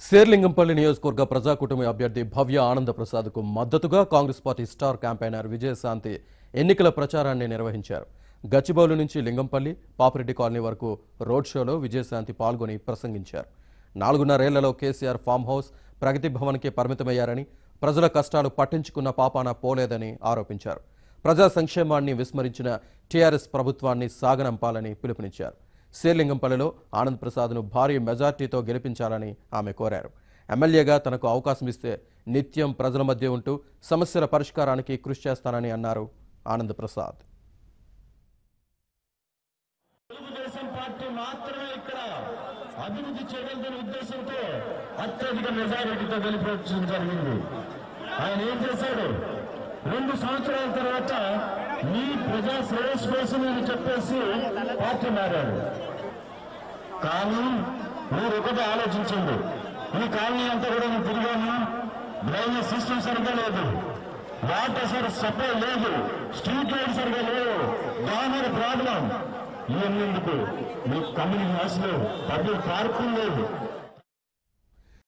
శేర్లింగంపల్లి నియోజకవర్గ ప్రజాకూటమి అభ్యర్థి భవ్య ఆనంద ప్రసాద్కు మద్దతుగా Congress party star campaigner Vijayashanti ఎన్నికల ప్రచారాన్ని నిర్వహించారు. గచ్చిబౌలి నుంచి లింగంపల్లి, పాపిరెడ్డి కాలనీ వరకు రోడ్ షోలో విజయశాంతి పాల్గొని ప్రసంగించారు. 4.5 ఏళ్లలో కేసీఆర్ ఫామ్ హౌస్, ప్రగతి భవన్కే పరిమితమయ్యారని, ప్రజల కష్టాలు పట్టించుకున్న పాపాన పోలేదని ఆరోపించారు. ప్రజా సంక్షేమాన్ని విస్మరించిన టీఆర్ఎస్ ప్రభుత్వాన్ని సాగనంపాలని పిలుపునిచ్చారు. శేర్లింగంపల్లిలో ఆనంద్ ప్రసాద్ను భారీ మెజార్టీతో గెలిపించాలని ఆమె కోరారు. ఎమ్మెల్యేగా తనకు అవకాశం ఇస్తే నిత్యం ప్రజల మధ్య ఉంటూ సమస్యల పరిష్కారానికి కృషి చేస్తానని అన్నారు ఆనంద్ ప్రసాద్. తెలుగుదేశం పార్టీ మాత్రమే ఇక్కడ అభివృద్ధి చేయగలదనే ఉద్దేశంతో అత్యధిక మెజారిటీతో గెలిపించడం జరిగింది. ఆయన ఏం చేశాడు? 2 సంవత్సరాల తర్వాత మీ ప్రజా శ్రేయస్సు కోసం అని చెప్పేసి పార్టీ మారాడు. కానీ మీరు ఒకటి ఆలోచించండి, ఈ కాలనీ అంతా కూడా నేను తిరిగాను, డ్రైనేజ్ సిస్టమ్ సరిగ్గా లేదు, వాటర్ సప్లై లేదు, స్ట్రీట్ లైట్ సరిగ్గా లేవు, డామర్ ప్రాబ్లం. ఇవన్నీ మీకు కమ్యూనిటీ హాల్స్ లేవు, పబ్లిక్ పార్కులు లేవు,